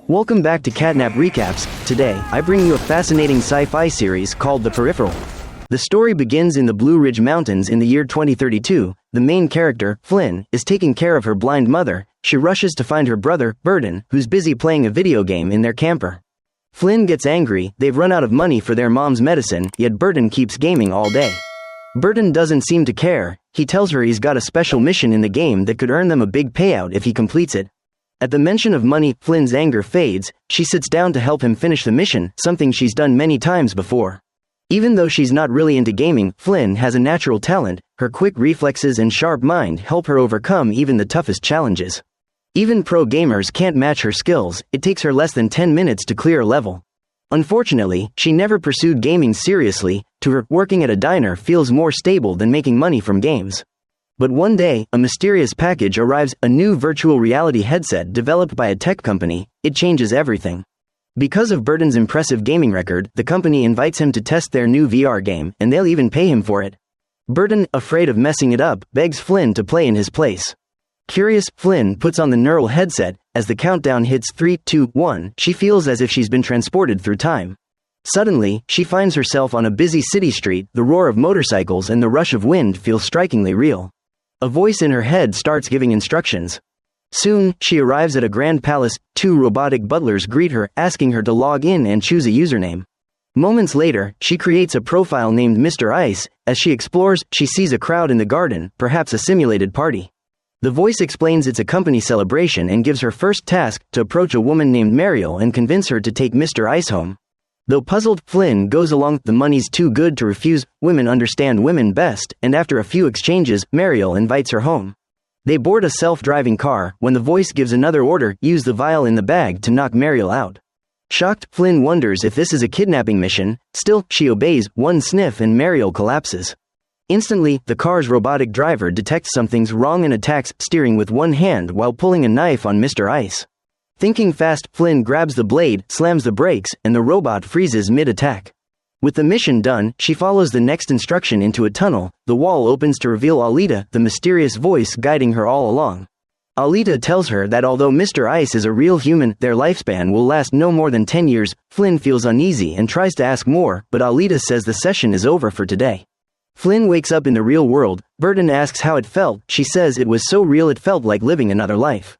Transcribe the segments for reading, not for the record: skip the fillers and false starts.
Welcome back to CatNap Recaps. Today, I bring you a fascinating sci-fi series called The Peripheral. The story begins in the Blue Ridge Mountains in the year 2032. The main character, Flynne, is taking care of her blind mother. She rushes to find her brother, Burden, who's busy playing a video game in their camper. Flynne gets angry. They've run out of money for their mom's medicine, yet Burden keeps gaming all day. Burden doesn't seem to care. He tells her he's got a special mission in the game that could earn them a big payout if he completes it. At the mention of money, Flynne's anger fades. She sits down to help him finish the mission, something she's done many times before. Even though she's not really into gaming, Flynne has a natural talent. Her quick reflexes and sharp mind help her overcome even the toughest challenges. Even pro gamers can't match her skills. It takes her less than 10 minutes to clear a level. Unfortunately, she never pursued gaming seriously. To her, working at a diner feels more stable than making money from games. But one day, a mysterious package arrives, a new virtual reality headset developed by a tech company. It changes everything. Because of Burden's impressive gaming record, the company invites him to test their new VR game, and they'll even pay him for it. Burden, afraid of messing it up, begs Flynne to play in his place. Curious, Flynne puts on the neural headset. As the countdown hits 3, 2, 1, she feels as if she's been transported through time. Suddenly, she finds herself on a busy city street. The roar of motorcycles and the rush of wind feel strikingly real. A voice in her head starts giving instructions. Soon, she arrives at a grand palace. Two robotic butlers greet her, asking her to log in and choose a username. Moments later, she creates a profile named Mr. Ice. As she explores, she sees a crowd in the garden, perhaps a simulated party. The voice explains it's a company celebration and gives her first task to approach a woman named Mariel and convince her to take Mr. Ice home. Though puzzled, Flynne goes along. The money's too good to refuse. Women understand women best, and after a few exchanges, Mariel invites her home. They board a self-driving car. When the voice gives another order, use the vial in the bag to knock Mariel out. Shocked, Flynne wonders if this is a kidnapping mission. Still, she obeys. One sniff and Mariel collapses. Instantly, the car's robotic driver detects something's wrong and attacks, steering with one hand while pulling a knife on Mr. Ice. Thinking fast, Flynne grabs the blade, slams the brakes, and the robot freezes mid-attack. With the mission done, she follows the next instruction into a tunnel. The wall opens to reveal Alita, the mysterious voice guiding her all along. Alita tells her that although Mr. Ice is a real human, their lifespan will last no more than 10 years. Flynne feels uneasy and tries to ask more, but Alita says the session is over for today. Flynne wakes up in the real world. Burden asks how it felt. She says it was so real it felt like living another life.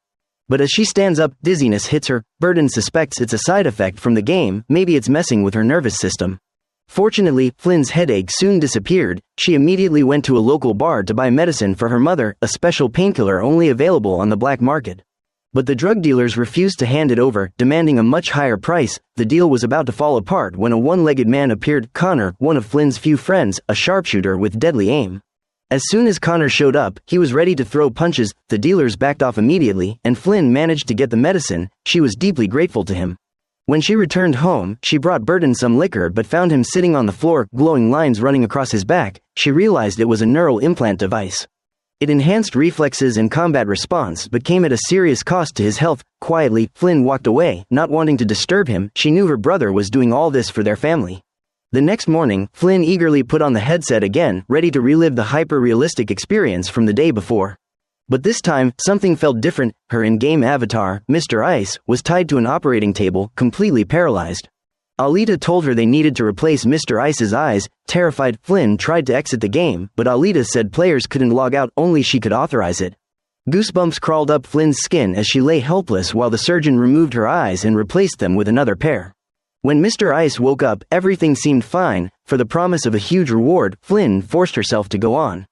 But as she stands up, dizziness hits her. Burden suspects it's a side effect from the game. Maybe it's messing with her nervous system. Fortunately, Flynne's headache soon disappeared. She immediately went to a local bar to buy medicine for her mother, a special painkiller only available on the black market. But the drug dealers refused to hand it over, demanding a much higher price. The deal was about to fall apart when a one-legged man appeared. Connor, one of Flynne's few friends, a sharpshooter with deadly aim. As soon as Connor showed up, he was ready to throw punches. The dealers backed off immediately, and Flynne managed to get the medicine. She was deeply grateful to him. When she returned home, she brought Burden some liquor but found him sitting on the floor, glowing lines running across his back. She realized it was a neural implant device. It enhanced reflexes and combat response but came at a serious cost to his health. Quietly, Flynne walked away, not wanting to disturb him. She knew her brother was doing all this for their family. The next morning, Flynne eagerly put on the headset again, ready to relive the hyper-realistic experience from the day before. But this time, something felt different. Her in-game avatar, Mr. Ice, was tied to an operating table, completely paralyzed. Alita told her they needed to replace Mr. Ice's eyes. Terrified, Flynne tried to exit the game, but Alita said players couldn't log out, only she could authorize it. Goosebumps crawled up Flynne's skin as she lay helpless while the surgeon removed her eyes and replaced them with another pair. When Mr. Ice woke up, everything seemed fine. For the promise of a huge reward, Flynne forced herself to go on.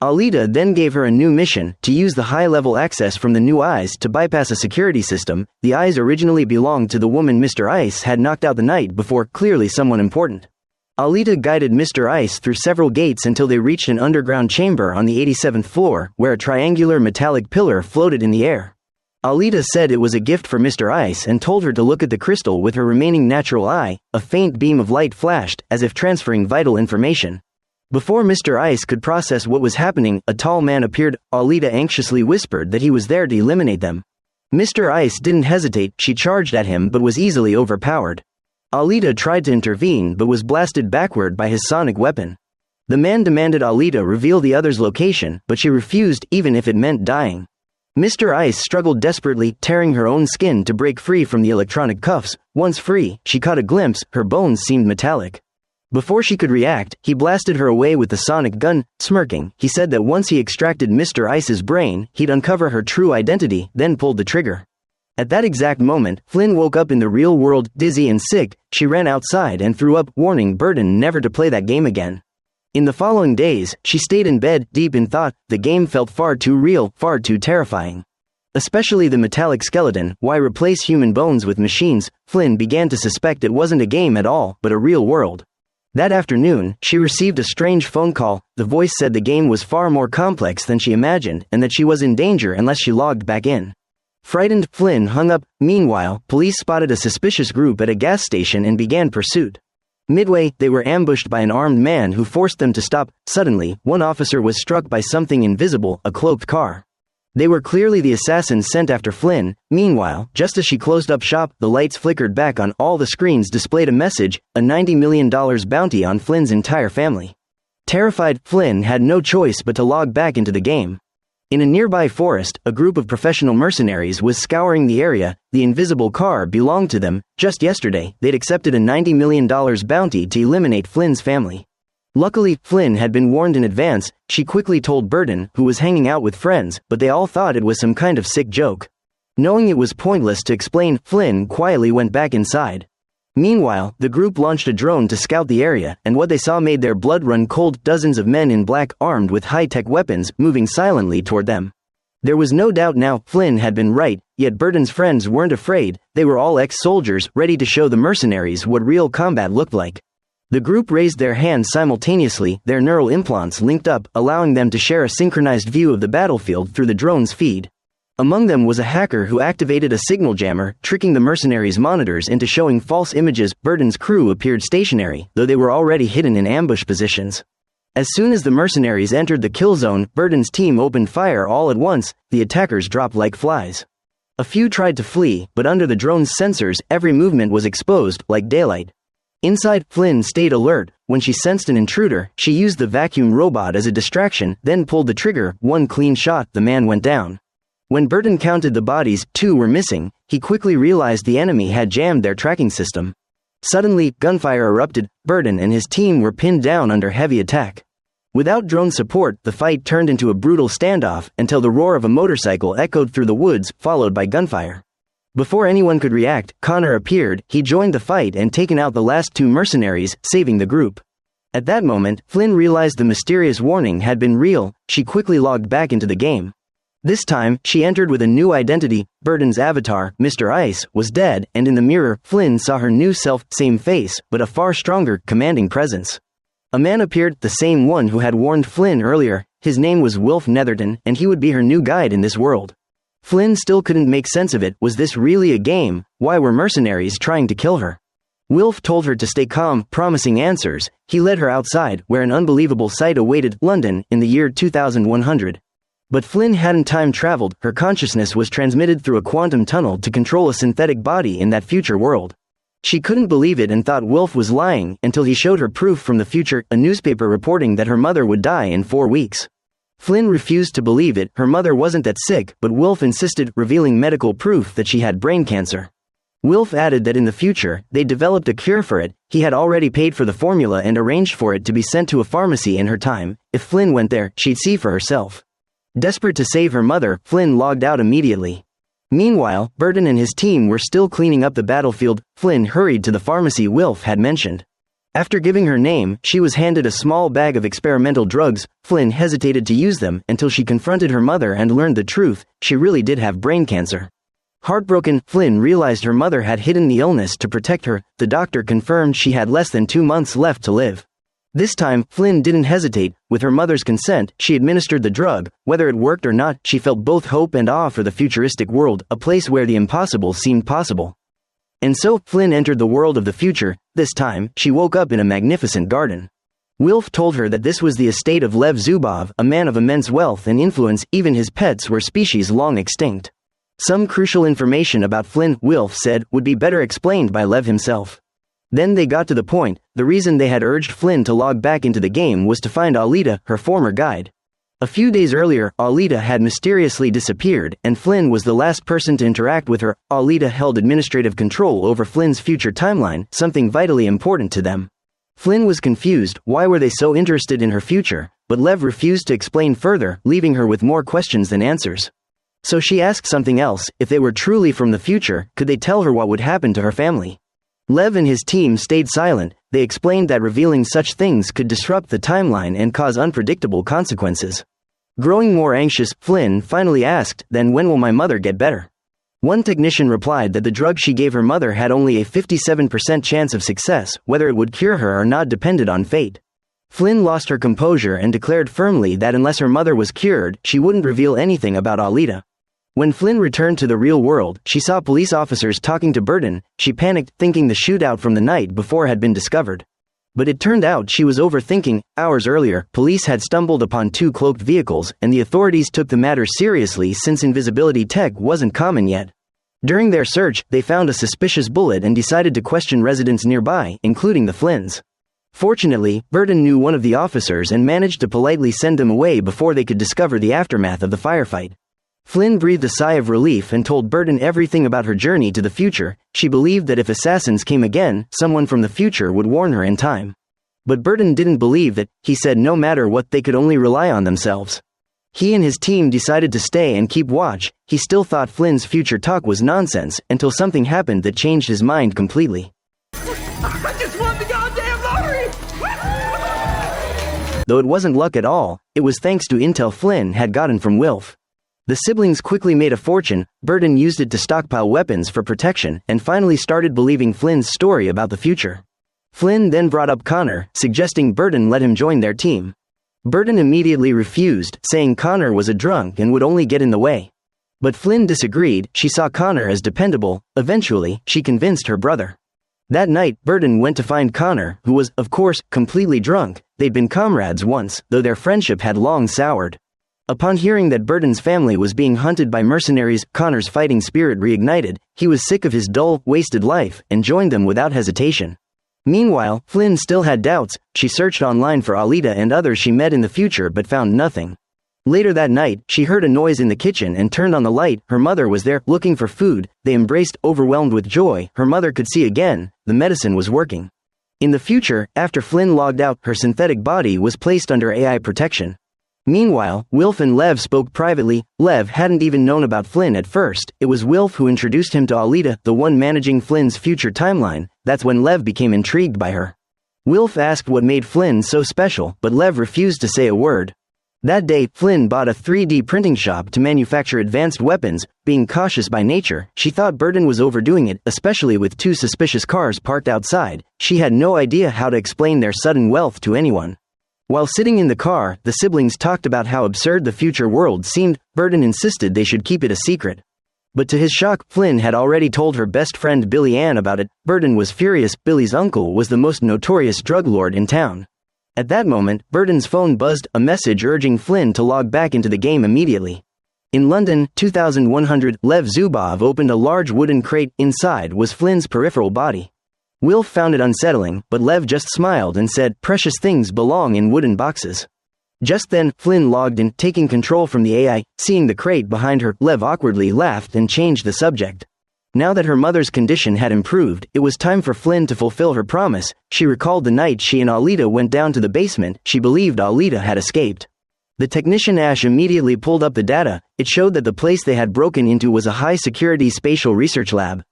Alita then gave her a new mission, to use the high-level access from the new eyes to bypass a security system. The eyes originally belonged to the woman Mr. Ice had knocked out the night before, clearly someone important. Alita guided Mr. Ice through several gates until they reached an underground chamber on the 87th floor, where a triangular metallic pillar floated in the air. Alita said it was a gift for Mr. Ice and told her to look at the crystal with her remaining natural eye. A faint beam of light flashed, as if transferring vital information. Before Mr. Ice could process what was happening, a tall man appeared. Alita anxiously whispered that he was there to eliminate them. Mr. Ice didn't hesitate. She charged at him but was easily overpowered. Alita tried to intervene but was blasted backward by his sonic weapon. The man demanded Alita reveal the other's location, but she refused, even if it meant dying. Mr. Ice struggled desperately, tearing her own skin to break free from the electronic cuffs. Once free, she caught a glimpse, her bones seemed metallic. Before she could react, he blasted her away with the sonic gun. Smirking, he said that once he extracted Mr. Ice's brain, he'd uncover her true identity, then pulled the trigger. At that exact moment, Flynne woke up in the real world, dizzy and sick. She ran outside and threw up, warning Burden never to play that game again. In the following days, she stayed in bed, deep in thought. The game felt far too real, far too terrifying. Especially the metallic skeleton. Why replace human bones with machines? Flynne began to suspect it wasn't a game at all, but a real world. That afternoon, she received a strange phone call. The voice said the game was far more complex than she imagined, and that she was in danger unless she logged back in. Frightened, Flynne hung up. Meanwhile, police spotted a suspicious group at a gas station and began pursuit. Midway, they were ambushed by an armed man who forced them to stop. Suddenly, one officer was struck by something invisible, a cloaked car. They were clearly the assassins sent after Flynne. Meanwhile, just as she closed up shop, the lights flickered back on. All the screens displayed a message, a $90 million bounty on Flynne's entire family. Terrified, Flynne had no choice but to log back into the game. In a nearby forest, a group of professional mercenaries was scouring the area. The invisible car belonged to them. Just yesterday, they'd accepted a $90 million bounty to eliminate Flynne's family. Luckily, Flynne had been warned in advance. She quickly told Burden, who was hanging out with friends, but they all thought it was some kind of sick joke. Knowing it was pointless to explain, Flynne quietly went back inside. Meanwhile, the group launched a drone to scout the area, and what they saw made their blood run cold. Dozens of men in black, armed with high-tech weapons, moving silently toward them. There was no doubt now, Flynne had been right, yet Burden's friends weren't afraid. They were all ex-soldiers, ready to show the mercenaries what real combat looked like. The group raised their hands simultaneously, their neural implants linked up, allowing them to share a synchronized view of the battlefield through the drone's feed. Among them was a hacker who activated a signal jammer, tricking the mercenaries' monitors into showing false images. Burden's crew appeared stationary, though they were already hidden in ambush positions. As soon as the mercenaries entered the kill zone, Burden's team opened fire all at once. The attackers dropped like flies. A few tried to flee, but under the drone's sensors, every movement was exposed, like daylight. Inside, Flynne stayed alert. When she sensed an intruder, she used the vacuum robot as a distraction, then pulled the trigger. One clean shot, the man went down. When Burden counted the bodies, 2 were missing. He quickly realized the enemy had jammed their tracking system. Suddenly, gunfire erupted. Burden and his team were pinned down under heavy attack. Without drone support, the fight turned into a brutal standoff, until the roar of a motorcycle echoed through the woods, followed by gunfire. Before anyone could react, Connor appeared. He joined the fight and taken out the last 2 mercenaries, saving the group. At that moment, Flynne realized the mysterious warning had been real. She quickly logged back into the game. This time, she entered with a new identity. Burden's avatar, Mr. Ice, was dead, and in the mirror, Flynne saw her new self, same face, but a far stronger, commanding presence. A man appeared, the same one who had warned Flynne earlier. His name was Wilf Netherton, and he would be her new guide in this world. Flynne still couldn't make sense of it. Was this really a game? Why were mercenaries trying to kill her? Wilf told her to stay calm, promising answers. He led her outside, where an unbelievable sight awaited. London, in the year 2100. But Flynne hadn't time-traveled. Her consciousness was transmitted through a quantum tunnel to control a synthetic body in that future world. She couldn't believe it and thought Wilf was lying, until he showed her proof from the future, a newspaper reporting that her mother would die in 4 weeks. Flynne refused to believe it. Her mother wasn't that sick, but Wilf insisted, revealing medical proof that she had brain cancer. Wilf added that in the future, they'd developed a cure for it. He had already paid for the formula and arranged for it to be sent to a pharmacy in her time. If Flynne went there, she'd see for herself. Desperate to save her mother, Flynne logged out immediately. Meanwhile, Burden and his team were still cleaning up the battlefield. Flynne hurried to the pharmacy Wilf had mentioned. After giving her name, she was handed a small bag of experimental drugs. Flynne hesitated to use them until she confronted her mother and learned the truth. She really did have brain cancer. Heartbroken, Flynne realized her mother had hidden the illness to protect her. The doctor confirmed she had less than 2 months left to live. This time, Flynne didn't hesitate. With her mother's consent, she administered the drug. Whether it worked or not, she felt both hope and awe for the futuristic world, a place where the impossible seemed possible. And so, Flynne entered the world of the future. This time, she woke up in a magnificent garden. Wilf told her that this was the estate of Lev Zubov, a man of immense wealth and influence. Even his pets were species long extinct. Some crucial information about Flynne, Wilf said, would be better explained by Lev himself. Then they got to the point. The reason they had urged Flynne to log back into the game was to find Alita, her former guide. A few days earlier, Alita had mysteriously disappeared, and Flynne was the last person to interact with her. Alita held administrative control over Flynne's future timeline, something vitally important to them. Flynne was confused. Why were they so interested in her future? But Lev refused to explain further, leaving her with more questions than answers. So she asked something else. If they were truly from the future, could they tell her what would happen to her family? Lev and his team stayed silent. They explained that revealing such things could disrupt the timeline and cause unpredictable consequences. Growing more anxious, Flynne finally asked, "Then when will my mother get better?" One technician replied that the drug she gave her mother had only a 57% chance of success. Whether it would cure her or not depended on fate. Flynne lost her composure and declared firmly that unless her mother was cured, she wouldn't reveal anything about Alita. When Flynne returned to the real world, she saw police officers talking to Burden. She panicked, thinking the shootout from the night before had been discovered. But it turned out she was overthinking. Hours earlier, police had stumbled upon two cloaked vehicles, and the authorities took the matter seriously since invisibility tech wasn't common yet. During their search, they found a suspicious bullet and decided to question residents nearby, including the Flynns. Fortunately, Burden knew one of the officers and managed to politely send them away before they could discover the aftermath of the firefight. Flynne breathed a sigh of relief and told Burden everything about her journey to the future. She believed that if assassins came again, someone from the future would warn her in time. But Burden didn't believe that. He said no matter what, they could only rely on themselves. He and his team decided to stay and keep watch. He still thought Flynne's future talk was nonsense, until something happened that changed his mind completely. I just won the goddamn lottery! Though it wasn't luck at all, it was thanks to intel Flynne had gotten from Wilf. The siblings quickly made a fortune. Burden used it to stockpile weapons for protection, and finally started believing Flynne's story about the future. Flynne then brought up Connor, suggesting Burden let him join their team. Burden immediately refused, saying Connor was a drunk and would only get in the way. But Flynne disagreed. She saw Connor as dependable. Eventually, she convinced her brother. That night, Burden went to find Connor, who was, of course, completely drunk. They'd been comrades once, though their friendship had long soured. Upon hearing that Burden's family was being hunted by mercenaries, Connor's fighting spirit reignited. He was sick of his dull, wasted life, and joined them without hesitation. Meanwhile, Flynne still had doubts. She searched online for Alita and others she met in the future but found nothing. Later that night, she heard a noise in the kitchen and turned on the light. Her mother was there, looking for food. They embraced, overwhelmed with joy. Her mother could see again. The medicine was working. In the future, after Flynne logged out, her synthetic body was placed under AI protection. Meanwhile, Wilf and Lev spoke privately. Lev hadn't even known about Flynne at first. It was Wilf who introduced him to Alita, the one managing Flynne's future timeline. That's when Lev became intrigued by her. Wilf asked what made Flynne so special, but Lev refused to say a word. That day, Flynne bought a 3D printing shop to manufacture advanced weapons. Being cautious by nature, she thought Burden was overdoing it, especially with two suspicious cars parked outside. She had no idea how to explain their sudden wealth to anyone. While sitting in the car, the siblings talked about how absurd the future world seemed. Burden insisted they should keep it a secret. But to his shock, Flynne had already told her best friend Billy Ann about it. Burden was furious. Billy's uncle was the most notorious drug lord in town. At that moment, Burden's phone buzzed, a message urging Flynne to log back into the game immediately. In London, 2100, Lev Zubov opened a large wooden crate. Inside was Flynne's peripheral body. Wilf found it unsettling, but Lev just smiled and said, "Precious things belong in wooden boxes." Just then, Flynne logged in, taking control from the AI. Seeing the crate behind her, Lev awkwardly laughed and changed the subject. Now that her mother's condition had improved, it was time for Flynne to fulfill her promise. She recalled the night she and Alita went down to the basement. She believed Alita had escaped. The technician Ash immediately pulled up the data. It showed that the place they had broken into was a high-security spatial research lab.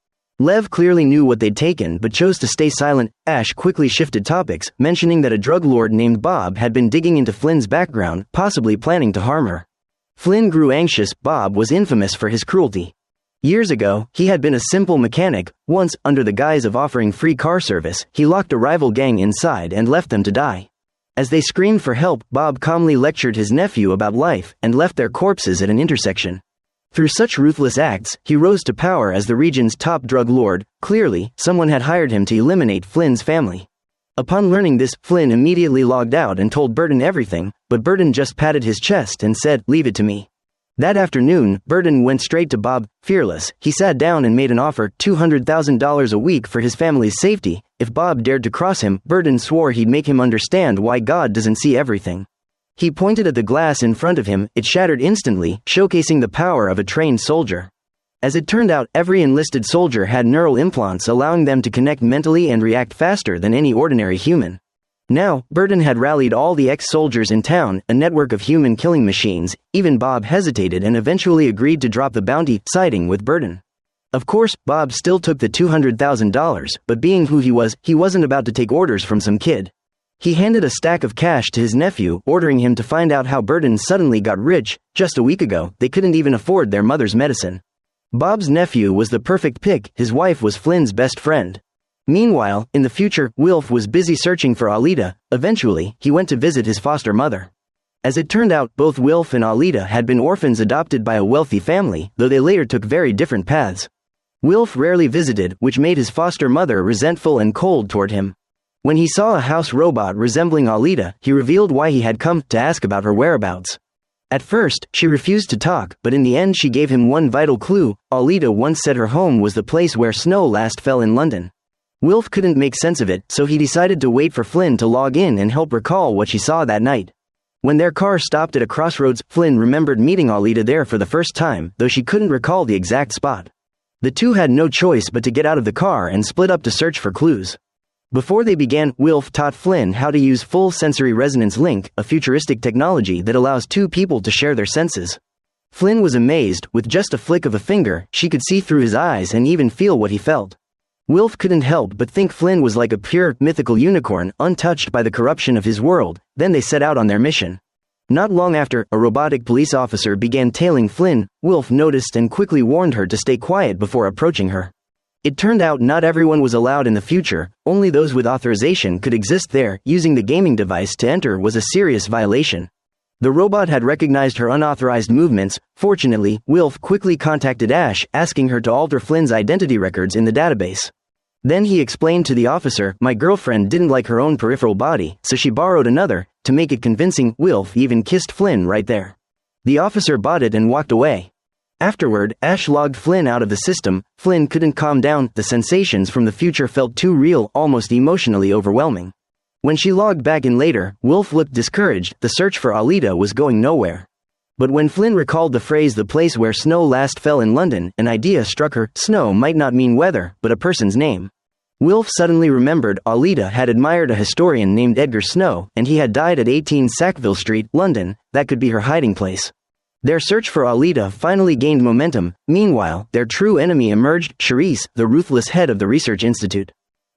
Lev clearly knew what they'd taken but chose to stay silent. Ash quickly shifted topics, mentioning that a drug lord named Bob had been digging into Flynne's background, possibly planning to harm her. Flynne grew anxious. Bob was infamous for his cruelty. Years ago, he had been a simple mechanic. Once, under the guise of offering free car service, he locked a rival gang inside and left them to die. As they screamed for help, Bob calmly lectured his nephew about life and left their corpses at an intersection. Through such ruthless acts, he rose to power as the region's top drug lord. Clearly, someone had hired him to eliminate Flynne's family. Upon learning this, Flynne immediately logged out and told Burden everything, but Burden just patted his chest and said, "Leave it to me." That afternoon, Burden went straight to Bob. Fearless, he sat down and made an offer, $200,000 a week for his family's safety. If Bob dared to cross him, Burden swore he'd make him understand why God doesn't see everything. He pointed at the glass in front of him. It shattered instantly, showcasing the power of a trained soldier. As it turned out, every enlisted soldier had neural implants allowing them to connect mentally and react faster than any ordinary human. Now, Burton had rallied all the ex-soldiers in town, a network of human killing machines. Even Bob hesitated and eventually agreed to drop the bounty, siding with Burton. Of course, Bob still took the $200,000, but being who he wasn't about to take orders from some kid. He handed a stack of cash to his nephew, ordering him to find out how Burton suddenly got rich. Just a week ago, they couldn't even afford their mother's medicine. Bob's nephew was the perfect pick. His wife was Flynne's best friend. Meanwhile, in the future, Wilf was busy searching for Alita. Eventually, he went to visit his foster mother. As it turned out, both Wilf and Alita had been orphans adopted by a wealthy family, though they later took very different paths. Wilf rarely visited, which made his foster mother resentful and cold toward him. When he saw a house robot resembling Alita, he revealed why he had come to ask about her whereabouts. At first, she refused to talk, but in the end she gave him one vital clue. Alita once said her home was the place where snow last fell in London. Wilf couldn't make sense of it, so he decided to wait for Flynne to log in and help recall what she saw that night. When their car stopped at a crossroads, Flynne remembered meeting Alita there for the first time, though she couldn't recall the exact spot. The two had no choice but to get out of the car and split up to search for clues. Before they began, Wilf taught Flynne how to use full sensory resonance link, a futuristic technology that allows two people to share their senses. Flynne was amazed. With just a flick of a finger, she could see through his eyes and even feel what he felt. Wilf couldn't help but think Flynne was like a pure, mythical unicorn, untouched by the corruption of his world. Then they set out on their mission. Not long after, a robotic police officer began tailing Flynne. Wilf noticed and quickly warned her to stay quiet before approaching her. It turned out not everyone was allowed in the future, only those with authorization could exist there. Using the gaming device to enter was a serious violation. The robot had recognized her unauthorized movements. Fortunately, Wilf quickly contacted Ash, asking her to alter Flynne's identity records in the database. Then he explained to the officer, "My girlfriend didn't like her own peripheral body, so she borrowed another." To make it convincing, Wilf even kissed Flynne right there. The officer bought it and walked away. Afterward, Ash logged Flynne out of the system. Flynne couldn't calm down. The sensations from the future felt too real, almost emotionally overwhelming. When she logged back in later, Wilf looked discouraged. The search for Alita was going nowhere. But when Flynne recalled the phrase "the place where snow last fell in London," an idea struck her. Snow might not mean weather, but a person's name. Wilf suddenly remembered Alita had admired a historian named Edgar Snow, and he had died at 18 Sackville Street, London. That could be her hiding place. Their search for Alita finally gained momentum. Meanwhile, their true enemy emerged, Charisse, the ruthless head of the research institute.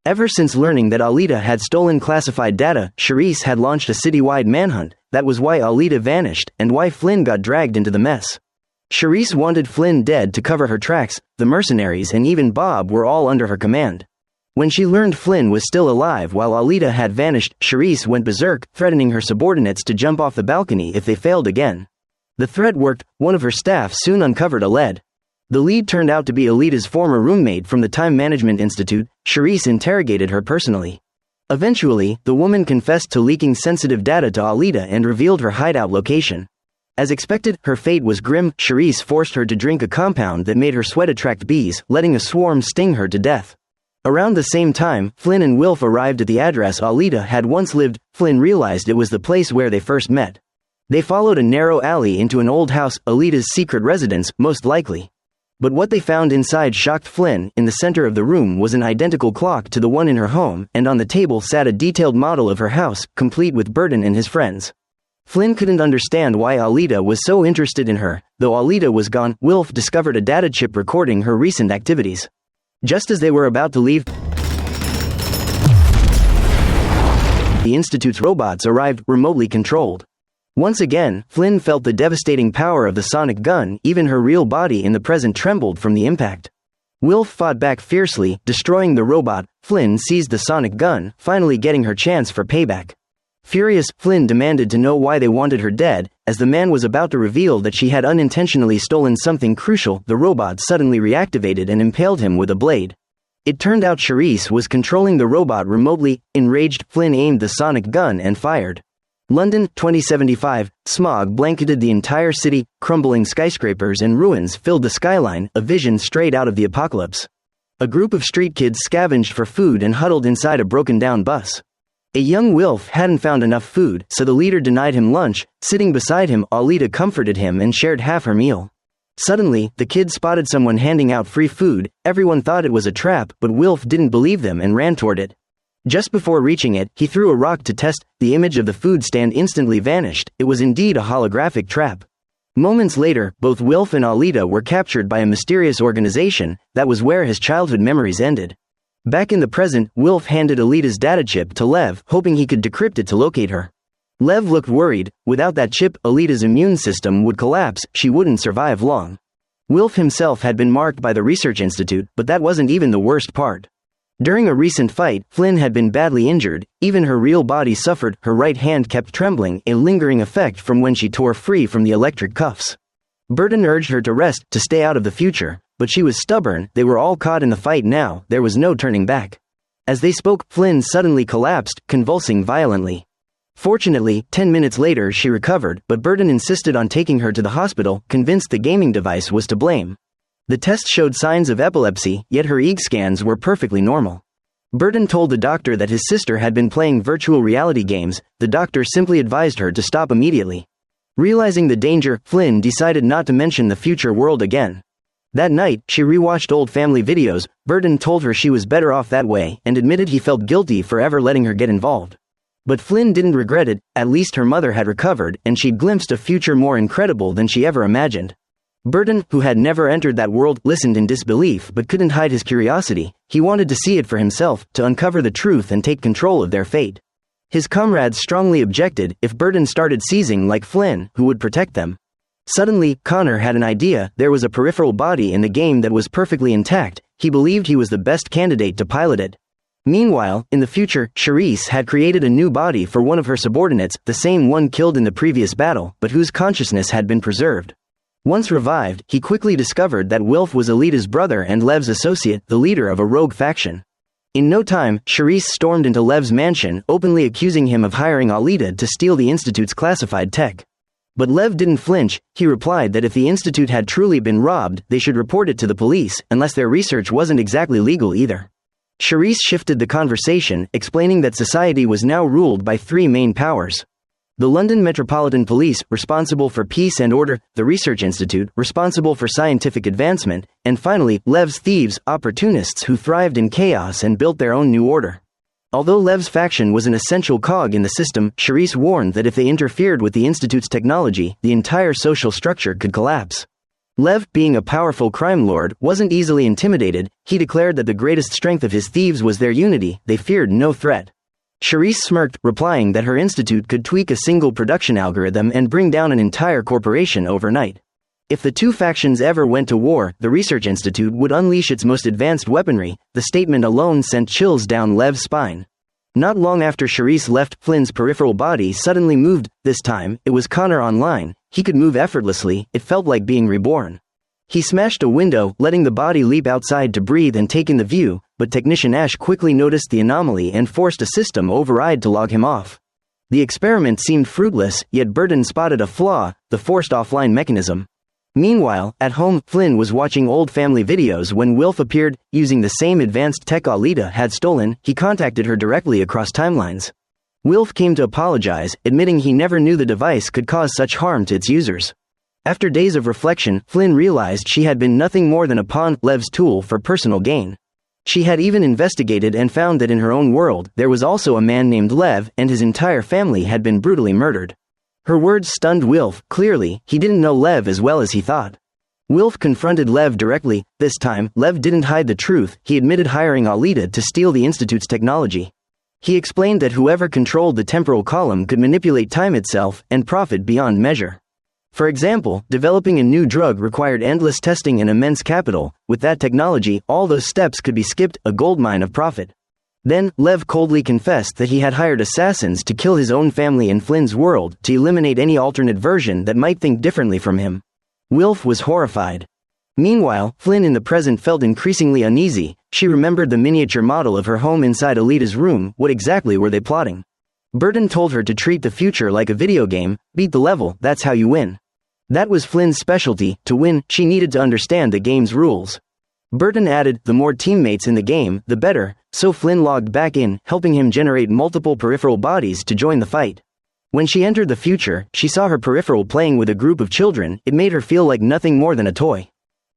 Ever since learning that Alita had stolen classified data, Charisse had launched a citywide manhunt. That was why Alita vanished, and why Flynne got dragged into the mess. Charisse wanted Flynne dead to cover her tracks. The mercenaries and even Bob were all under her command. When she learned Flynne was still alive while Alita had vanished, Charisse went berserk, threatening her subordinates to jump off the balcony if they failed again. The threat worked. One of her staff soon uncovered a lead. The lead turned out to be Alita's former roommate from the Time Management Institute. Charisse interrogated her personally. Eventually, the woman confessed to leaking sensitive data to Alita and revealed her hideout location. As expected, her fate was grim. Charisse forced her to drink a compound that made her sweat attract bees, letting a swarm sting her to death. Around the same time, Flynne and Wilf arrived at the address Alita had once lived. Flynne realized it was the place where they first met. They followed a narrow alley into an old house, Alita's secret residence, most likely. But what they found inside shocked Flynne. In the center of the room was an identical clock to the one in her home, and on the table sat a detailed model of her house, complete with Burton and his friends. Flynne couldn't understand why Alita was so interested in her. Though Alita was gone, Wilf discovered a data chip recording her recent activities. Just as they were about to leave, the Institute's robots arrived, remotely controlled. Once again, Flynne felt the devastating power of the sonic gun. Even her real body in the present trembled from the impact. Wilf fought back fiercely, destroying the robot. Flynne seized the sonic gun, finally getting her chance for payback. Furious, Flynne demanded to know why they wanted her dead. As the man was about to reveal that she had unintentionally stolen something crucial, the robot suddenly reactivated and impaled him with a blade. It turned out Charisse was controlling the robot remotely. Enraged, Flynne aimed the sonic gun and fired. London, 2075. Smog blanketed the entire city. Crumbling skyscrapers and ruins filled the skyline, a vision straight out of the apocalypse. A group of street kids scavenged for food and huddled inside a broken-down bus. A young Wilf hadn't found enough food, so the leader denied him lunch. Sitting beside him, Alita comforted him and shared half her meal. Suddenly, the kid spotted someone handing out free food. Everyone thought it was a trap, but Wilf didn't believe them and ran toward it. Just before reaching it, he threw a rock to test. The image of the food stand instantly vanished. It was indeed a holographic trap. Moments later, both Wilf and Alita were captured by a mysterious organization. That was where his childhood memories ended. Back in the present, Wilf handed Alita's data chip to Lev, hoping he could decrypt it to locate her. Lev looked worried. Without that chip, Alita's immune system would collapse. She wouldn't survive long. Wilf himself had been marked by the Research Institute, but that wasn't even the worst part. During a recent fight, Flynne had been badly injured. Even her real body suffered. Her right hand kept trembling, a lingering effect from when she tore free from the electric cuffs. Burton urged her to rest, to stay out of the future, but she was stubborn. They were all caught in the fight now. There was no turning back. As they spoke, Flynne suddenly collapsed, convulsing violently. Fortunately, 10 minutes later she recovered, but Burton insisted on taking her to the hospital, convinced the gaming device was to blame. The test showed signs of epilepsy, yet her EEG scans were perfectly normal. Burton told the doctor that his sister had been playing virtual reality games. The doctor simply advised her to stop immediately. Realizing the danger, Flynne decided not to mention the future world again. That night, she rewatched old family videos. Burton told her she was better off that way, and admitted he felt guilty for ever letting her get involved. But Flynne didn't regret it. At least her mother had recovered, and she'd glimpsed a future more incredible than she ever imagined. Burton, who had never entered that world, listened in disbelief but couldn't hide his curiosity. He wanted to see it for himself, to uncover the truth and take control of their fate. His comrades strongly objected. If Burton started seizing like Flynne, who would protect them? Suddenly, Connor had an idea. There was a peripheral body in the game that was perfectly intact. He believed he was the best candidate to pilot it. Meanwhile, in the future, Charisse had created a new body for one of her subordinates, the same one killed in the previous battle, but whose consciousness had been preserved. Once revived, he quickly discovered that Wilf was Alita's brother and Lev's associate, the leader of a rogue faction. In no time, Charisse stormed into Lev's mansion, openly accusing him of hiring Alita to steal the Institute's classified tech. But Lev didn't flinch. He replied that if the Institute had truly been robbed, they should report it to the police, unless their research wasn't exactly legal either. Charisse shifted the conversation, explaining that society was now ruled by three main powers. The London Metropolitan Police, responsible for peace and order, the Research Institute, responsible for scientific advancement, and finally, Lev's thieves, opportunists who thrived in chaos and built their own new order. Although Lev's faction was an essential cog in the system, Charisse warned that if they interfered with the Institute's technology, the entire social structure could collapse. Lev, being a powerful crime lord, wasn't easily intimidated. He declared that the greatest strength of his thieves was their unity. They feared no threat. Charisse smirked, replying that her institute could tweak a single production algorithm and bring down an entire corporation overnight. If the two factions ever went to war, the Research Institute would unleash its most advanced weaponry. The statement alone sent chills down Lev's spine. Not long after Charisse left, Flynne's peripheral body suddenly moved. This time, it was Connor online. He could move effortlessly. It felt like being reborn. He smashed a window, letting the body leap outside to breathe and take in the view, but Technician Ash quickly noticed the anomaly and forced a system override to log him off. The experiment seemed fruitless, yet Burton spotted a flaw: the forced offline mechanism. Meanwhile, at home, Flynne was watching old family videos when Wilf appeared. Using the same advanced tech Alita had stolen, he contacted her directly across timelines. Wilf came to apologize, admitting he never knew the device could cause such harm to its users. After days of reflection, Flynne realized she had been nothing more than a pawn, Lev's tool for personal gain. She had even investigated and found that in her own world, there was also a man named Lev, and his entire family had been brutally murdered. Her words stunned Wilf. Clearly, he didn't know Lev as well as he thought. Wilf confronted Lev directly. This time, Lev didn't hide the truth. He admitted hiring Alita to steal the Institute's technology. He explained that whoever controlled the temporal column could manipulate time itself and profit beyond measure. For example, developing a new drug required endless testing and immense capital. With that technology, all those steps could be skipped, a goldmine of profit. Then, Lev coldly confessed that he had hired assassins to kill his own family in Flynne's world, to eliminate any alternate version that might think differently from him. Wilf was horrified. Meanwhile, Flynne in the present felt increasingly uneasy. She remembered the miniature model of her home inside Alita's room. What exactly were they plotting? Burton told her to treat the future like a video game. Beat the level, that's how you win. That was Flynne's specialty. To win, she needed to understand the game's rules. Burton added, the more teammates in the game, the better. so Flynne logged back in, helping him generate multiple peripheral bodies to join the fight. When she entered the future, she saw her peripheral playing with a group of children. It made her feel like nothing more than a toy.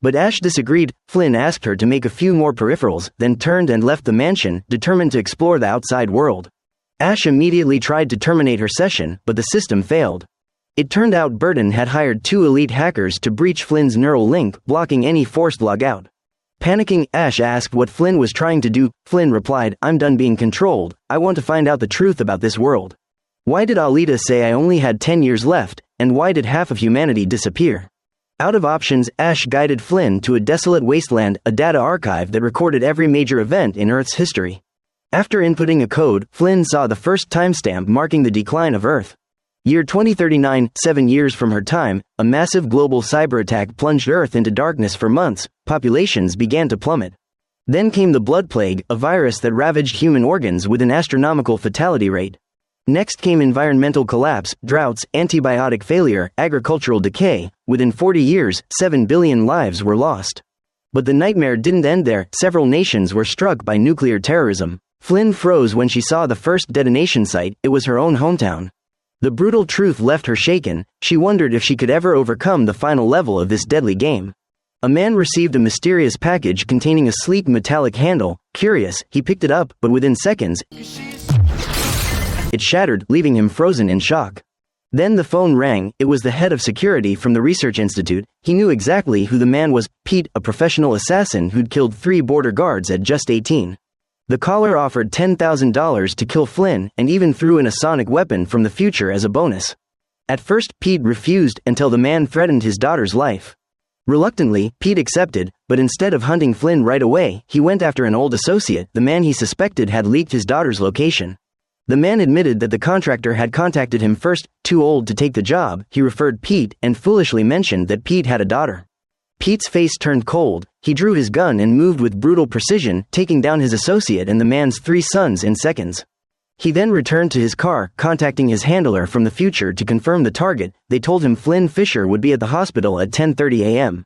But Ash disagreed. Flynne asked her to make a few more peripherals, then turned and left the mansion, determined to explore the outside world. Ash immediately tried to terminate her session, but the system failed. It turned out Burden had hired 2 elite hackers to breach Flynne's neural link, blocking any forced logout. Panicking, Ash asked what Flynne was trying to do. Flynne replied, "I'm done being controlled. I want to find out the truth about this world. Why did Alita say I only had 10 years left, and why did half of humanity disappear?" Out of options, Ash guided Flynne to a desolate wasteland, a data archive that recorded every major event in Earth's history. After inputting a code, Flynne saw the first timestamp marking the decline of Earth. Year 2039, 7 years from her time, a massive global cyber attack plunged Earth into darkness for months. Populations began to plummet. Then came the blood plague, a virus that ravaged human organs with an astronomical fatality rate. Next came environmental collapse, droughts, antibiotic failure, agricultural decay. Within 40 years, 7 billion lives were lost. But the nightmare didn't end there. Several nations were struck by nuclear terrorism. Flynne froze when she saw the first detonation site. It was her own hometown. The brutal truth left her shaken. She wondered if she could ever overcome the final level of this deadly game. A man received a mysterious package containing a sleek metallic handle. Curious, he picked it up, but within seconds, it shattered, leaving him frozen in shock. Then the phone rang. It was the head of security from the research institute. He knew exactly who the man was: Pete, a professional assassin who'd killed 3 border guards at just 18. The caller offered $10,000 to kill Flynne, and even threw in a sonic weapon from the future as a bonus. At first, Pete refused until the man threatened his daughter's life. Reluctantly, Pete accepted, but instead of hunting Flynne right away, he went after an old associate. The man he suspected had leaked his daughter's location. The man admitted that the contractor had contacted him first. Too old to take the job, he referred Pete, and foolishly mentioned that Pete had a daughter. Pete's face turned cold. He drew his gun and moved with brutal precision, taking down his associate and the man's 3 sons in seconds. He then returned to his car, contacting his handler from the future to confirm the target. They told him Flynne Fisher would be at the hospital at 10:30 a.m.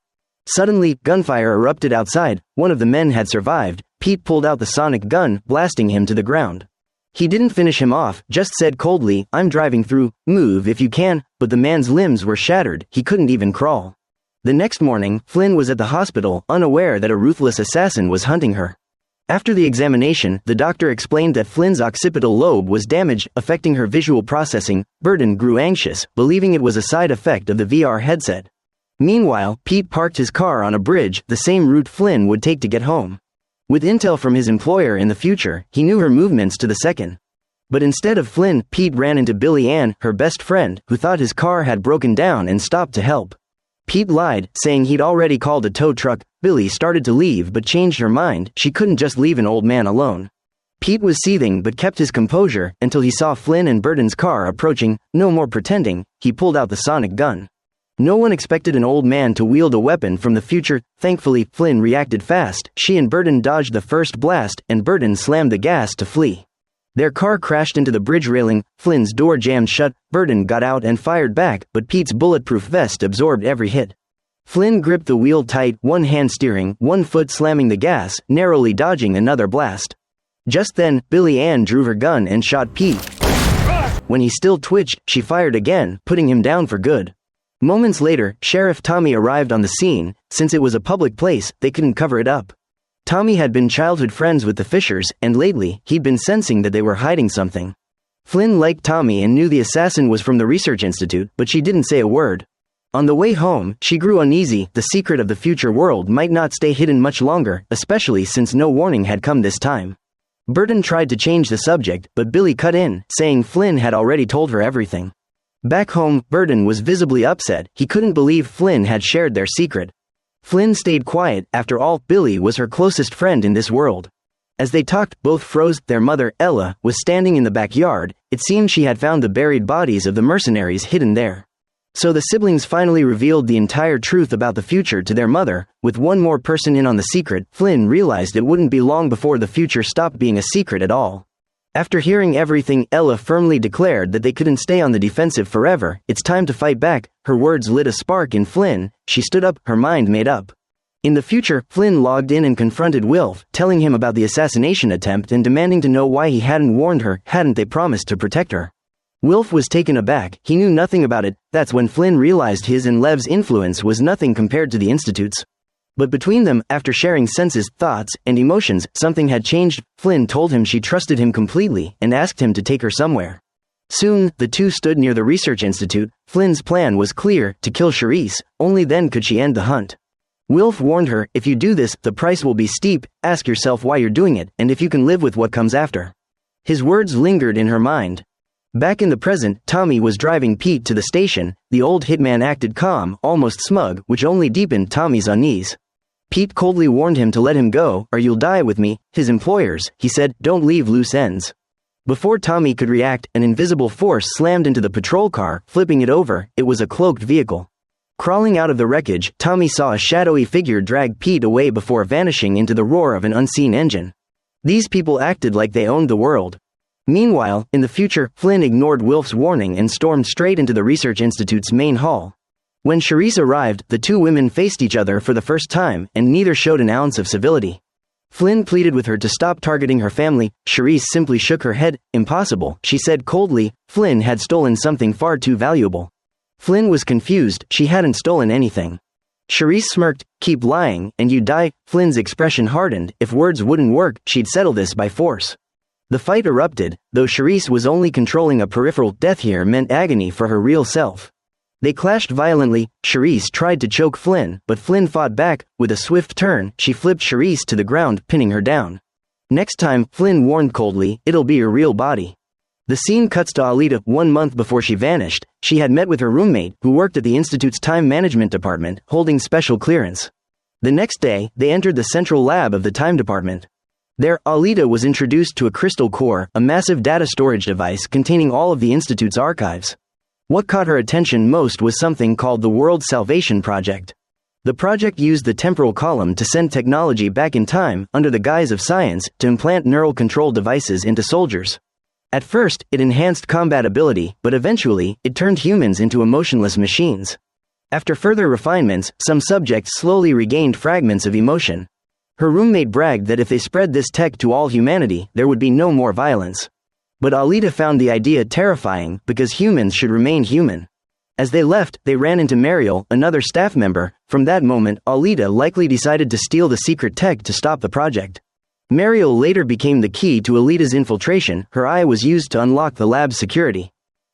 Suddenly, gunfire erupted outside. One of the men had survived. Pete pulled out the sonic gun, blasting him to the ground. He didn't finish him off, just said coldly, "I'm driving through, move if you can," but the man's limbs were shattered. He couldn't even crawl. The next morning, Flynne was at the hospital, unaware that a ruthless assassin was hunting her. After the examination, the doctor explained that Flynne's occipital lobe was damaged, affecting her visual processing. Burden grew anxious, believing it was a side effect of the VR headset. Meanwhile, Pete parked his car on a bridge, the same route Flynne would take to get home. With intel from his employer in the future, he knew her movements to the second. But instead of Flynne, Pete ran into Billy Ann, her best friend, who thought his car had broken down and stopped to help. Pete lied, saying he'd already called a tow truck. Billy started to leave but changed her mind. She couldn't just leave an old man alone. Pete was seething but kept his composure until he saw Flynne and Burden's car approaching. No more pretending, he pulled out the sonic gun. No one expected an old man to wield a weapon from the future. Thankfully, Flynne reacted fast. She and Burden dodged the first blast, and Burden slammed the gas to flee. Their car crashed into the bridge railing. Flynn's door jammed shut. Burden got out and fired back, but Pete's bulletproof vest absorbed every hit. Flynne gripped the wheel tight, one hand steering, one foot slamming the gas, narrowly dodging another blast. Just then, Billy Ann drew her gun and shot Pete. When he still twitched, she fired again, putting him down for good. Moments later, Sheriff Tommy arrived on the scene. Since it was a public place, they couldn't cover it up. Tommy had been childhood friends with the Fishers, and lately, he'd been sensing that they were hiding something. Flynne liked Tommy and knew the assassin was from the Research Institute, but she didn't say a word. On the way home, she grew uneasy. The secret of the future world might not stay hidden much longer, especially since no warning had come this time. Burden tried to change the subject, but Billy cut in, saying Flynne had already told her everything. Back home, Burden was visibly upset. He couldn't believe Flynne had shared their secret. Flynne stayed quiet. After all, Billy was her closest friend in this world. As they talked, both froze. Their mother, Ella, was standing in the backyard. It seemed she had found the buried bodies of the mercenaries hidden there. So the siblings finally revealed the entire truth about the future to their mother. With one more person in on the secret, Flynne realized it wouldn't be long before the future stopped being a secret at all. After hearing everything, Ella firmly declared that they couldn't stay on the defensive forever. It's time to fight back. Her words lit a spark in Flynne. She stood up, her mind made up. In the future, Flynne logged in and confronted Wilf, telling him about the assassination attempt and demanding to know why he hadn't warned her, hadn't they promised to protect her. Wilf was taken aback, he knew nothing about it. That's when Flynne realized his and Lev's influence was nothing compared to the Institute's. But between them, after sharing senses, thoughts, and emotions, something had changed. Flynne told him she trusted him completely, and asked him to take her somewhere. Soon, the two stood near the research institute. Flynne's plan was clear, to kill Charisse, only then could she end the hunt. Wilf warned her, if you do this, the price will be steep, ask yourself why you're doing it, and if you can live with what comes after. His words lingered in her mind. Back in the present, Tommy was driving Pete to the station. The old hitman acted calm, almost smug, which only deepened Tommy's unease. Pete coldly warned him to let him go, or you'll die with me. His employers, he said, don't leave loose ends. Before Tommy could react, an invisible force slammed into the patrol car, flipping it over. It was a cloaked vehicle. Crawling out of the wreckage, Tommy saw a shadowy figure drag Pete away before vanishing into the roar of an unseen engine. These people acted like they owned the world. Meanwhile, in the future, Flynne ignored Wilf's warning and stormed straight into the research institute's main hall. When Charisse arrived, the two women faced each other for the first time, and neither showed an ounce of civility. Flynne pleaded with her to stop targeting her family. Charisse simply shook her head. Impossible, she said coldly. Flynne had stolen something far too valuable. Flynne was confused, she hadn't stolen anything. Charisse smirked, keep lying, and you'd die. Flynn's expression hardened, if words wouldn't work, she'd settle this by force. The fight erupted, though Charisse was only controlling a peripheral. Death here meant agony for her real self. They clashed violently. Charisse tried to choke Flynne, but Flynne fought back. With a swift turn, she flipped Charisse to the ground, pinning her down. Next time, Flynne warned coldly, it'll be your real body. The scene cuts to Alita. 1 month before she vanished, she had met with her roommate, who worked at the Institute's time management department, holding special clearance. The next day, they entered the central lab of the time department. There, Alita was introduced to a crystal core, a massive data storage device containing all of the Institute's archives. What caught her attention most was something called the World Salvation Project. The project used the temporal column to send technology back in time, under the guise of science, to implant neural control devices into soldiers. At first, it enhanced combat ability, but eventually, it turned humans into emotionless machines. After further refinements, some subjects slowly regained fragments of emotion. Her roommate bragged that if they spread this tech to all humanity, there would be no more violence. But Alita found the idea terrifying, because humans should remain human. As they left, they ran into Mariel, another staff member. From that moment, Alita likely decided to steal the secret tech to stop the project. Mariel later became the key to Alita's infiltration. Her eye was used to unlock the lab's security.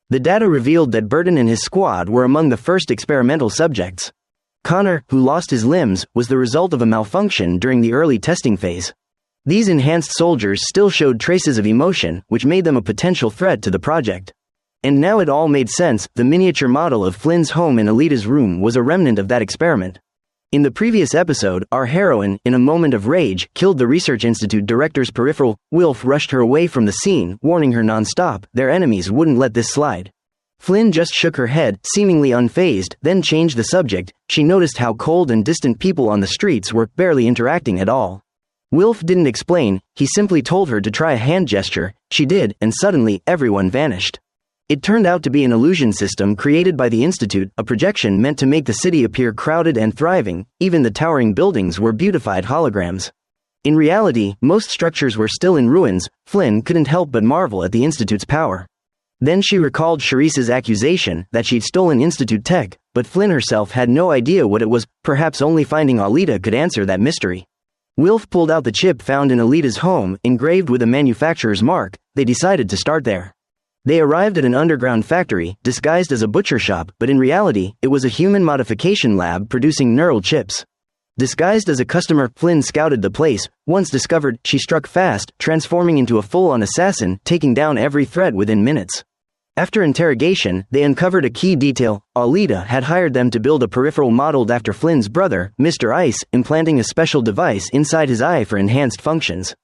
The data revealed that Burton and his squad were among the first experimental subjects. Connor, who lost his limbs, was the result of a malfunction during the early testing phase. These enhanced soldiers still showed traces of emotion, which made them a potential threat to the project. And now it all made sense. The miniature model of Flynne's home in Alita's room was a remnant of that experiment. In the previous episode, our heroine, in a moment of rage, killed the Research Institute director's Peripheral. Wilf rushed her away from the scene, warning her non-stop. Their enemies wouldn't let this slide. Flynne just shook her head, seemingly unfazed, then changed the subject. She noticed how cold and distant people on the streets were, barely interacting at all. Wilf didn't explain, he simply told her to try a hand gesture. She did, and suddenly, everyone vanished. It turned out to be an illusion system created by the Institute, a projection meant to make the city appear crowded and thriving. Even the towering buildings were beautified holograms. In reality, most structures were still in ruins. Flynne couldn't help but marvel at the Institute's power. Then she recalled Charisse's accusation that she'd stolen Institute tech, but Flynne herself had no idea what it was. Perhaps only finding Alita could answer that mystery. Wilf pulled out the chip found in Alita's home, engraved with a manufacturer's mark. They decided to start there. They arrived at an underground factory, disguised as a butcher shop, but in reality, it was a human modification lab producing neural chips. Disguised as a customer, Flynne scouted the place. Once discovered, she struck fast, transforming into a full-on assassin, taking down every threat within minutes. After interrogation, they uncovered a key detail. Alita had hired them to build a peripheral modeled after Flynne's brother, Mr. Ice, implanting a special device inside his eye for enhanced functions.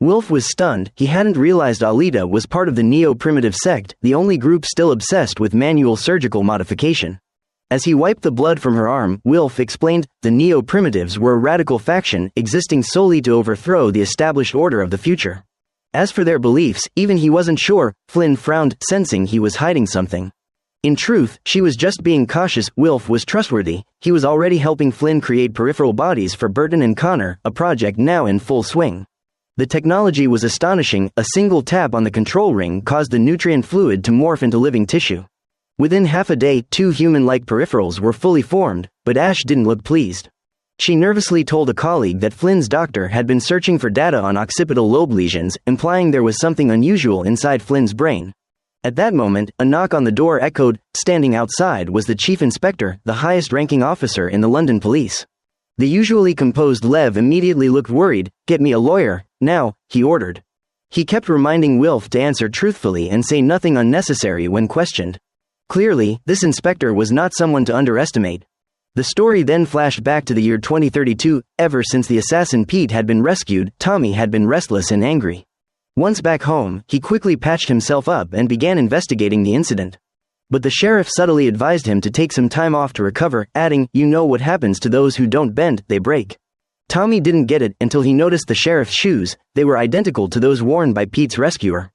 Wilf was stunned. He hadn't realized Alita was part of the Neo-Primitive sect, the only group still obsessed with manual surgical modification. As he wiped the blood from her arm, Wilf explained, the Neo-Primitives were a radical faction, existing solely to overthrow the established order of the future. As for their beliefs, even he wasn't sure. Flynne frowned, sensing he was hiding something. In truth, she was just being cautious. Wilf was trustworthy. He was already helping Flynne create peripheral bodies for Burton and Connor, a project now in full swing. The technology was astonishing. A single tap on the control ring caused the nutrient fluid to morph into living tissue. Within half a day, 2 human-like peripherals were fully formed, but Ash didn't look pleased. She nervously told a colleague that Flynne's doctor had been searching for data on occipital lobe lesions, implying there was something unusual inside Flynne's brain. At that moment, a knock on the door echoed. Standing outside was the chief inspector, the highest-ranking officer in the London police. The usually composed Lev immediately looked worried. "Get me a lawyer, now," he ordered. He kept reminding Wilf to answer truthfully and say nothing unnecessary when questioned. Clearly, this inspector was not someone to underestimate. The story then flashed back to the year 2032. Ever since the assassin Pete had been rescued, Tommy had been restless and angry. Once back home, he quickly patched himself up and began investigating the incident. But the sheriff subtly advised him to take some time off to recover, adding, "You know what happens to those who don't bend, they break." Tommy didn't get it until he noticed the sheriff's shoes. They were identical to those worn by Pete's rescuer.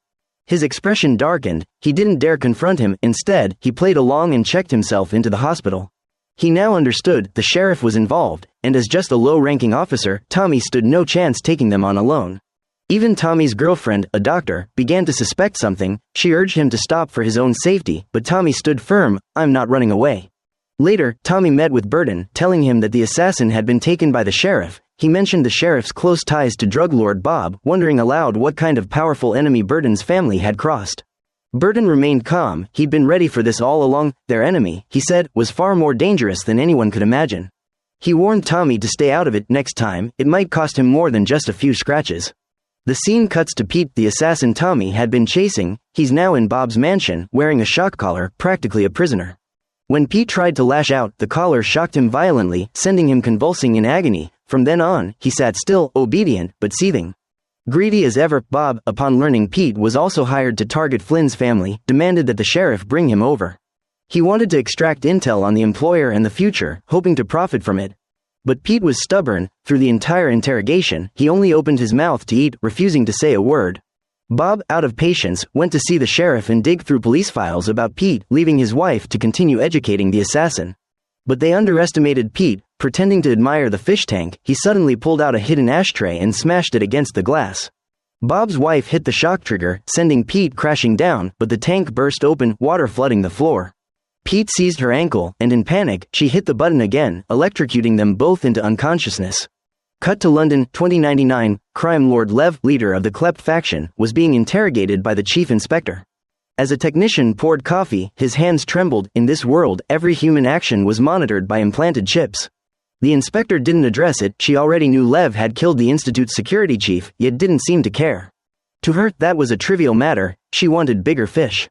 His expression darkened. He didn't dare confront him. Instead, he played along and checked himself into the hospital. He now understood the sheriff was involved, and as just a low-ranking officer, Tommy stood no chance taking them on alone. Even Tommy's girlfriend, a doctor, began to suspect something. She urged him to stop for his own safety, but Tommy stood firm. "I'm not running away." Later, Tommy met with Burton, telling him that the assassin had been taken by the sheriff. He mentioned the sheriff's close ties to drug lord Bob, wondering aloud what kind of powerful enemy Burton's family had crossed. Burton remained calm. He'd been ready for this all along. Their enemy, he said, was far more dangerous than anyone could imagine. He warned Tommy to stay out of it next time. It might cost him more than just a few scratches. The scene cuts to Pete, the assassin Tommy had been chasing. He's now in Bob's mansion, wearing a shock collar, practically a prisoner. When Pete tried to lash out, the collar shocked him violently, sending him convulsing in agony. From then on, he sat still, obedient, but seething. Greedy as ever, Bob, upon learning Pete was also hired to target Flynne's family, demanded that the sheriff bring him over. He wanted to extract intel on the employer and the future, hoping to profit from it. But Pete was stubborn. Through the entire interrogation, he only opened his mouth to eat, refusing to say a word. Bob, out of patience, went to see the sheriff and dig through police files about Pete, leaving his wife to continue educating the assassin. But they underestimated Pete. Pretending to admire the fish tank, he suddenly pulled out a hidden ashtray and smashed it against the glass. Bob's wife hit the shock trigger, sending Pete crashing down, but the tank burst open, water flooding the floor. Pete seized her ankle, and in panic, she hit the button again, electrocuting them both into unconsciousness. Cut to London, 2099. Crime lord Lev, leader of the Klept faction, was being interrogated by the chief inspector. As a technician poured coffee, his hands trembled. In this world, every human action was monitored by implanted chips. The inspector didn't address it. She already knew Lev had killed the institute's security chief, yet didn't seem to care. To her, that was a trivial matter. She wanted bigger fish.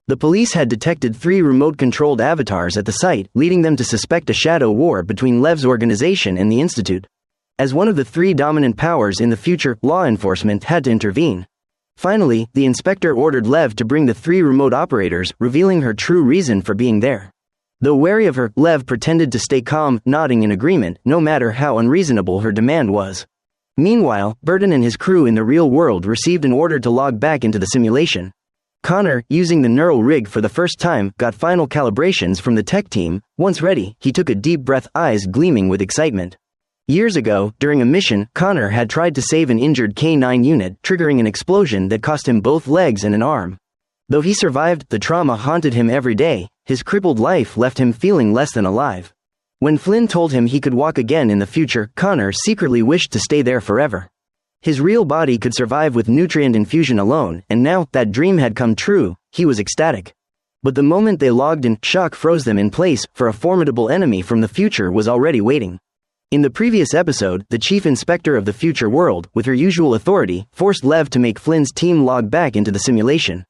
The police had detected 3 remote-controlled avatars at the site, leading them to suspect a shadow war between Lev's organization and the institute. As one of the 3 dominant powers in the future, law enforcement had to intervene. Finally, the inspector ordered Lev to bring the 3 remote operators, revealing her true reason for being there. Though wary of her, Lev pretended to stay calm, nodding in agreement, no matter how unreasonable her demand was. Meanwhile, Burton and his crew in the real world received an order to log back into the simulation. Connor, using the neural rig for the first time, got final calibrations from the tech team. Once ready, he took a deep breath, eyes gleaming with excitement. Years ago, during a mission, Connor had tried to save an injured K-9 unit, triggering an explosion that cost him both legs and an arm. Though he survived, the trauma haunted him every day. His crippled life left him feeling less than alive. When Flynne told him he could walk again in the future, Connor secretly wished to stay there forever. His real body could survive with nutrient infusion alone, and now that dream had come true. He was ecstatic. But the moment they logged in, shock froze them in place, for a formidable enemy from the future was already waiting. In the previous episode, the chief inspector of the future world, with her usual authority, forced Lev to make Flynne's team log back into the simulation.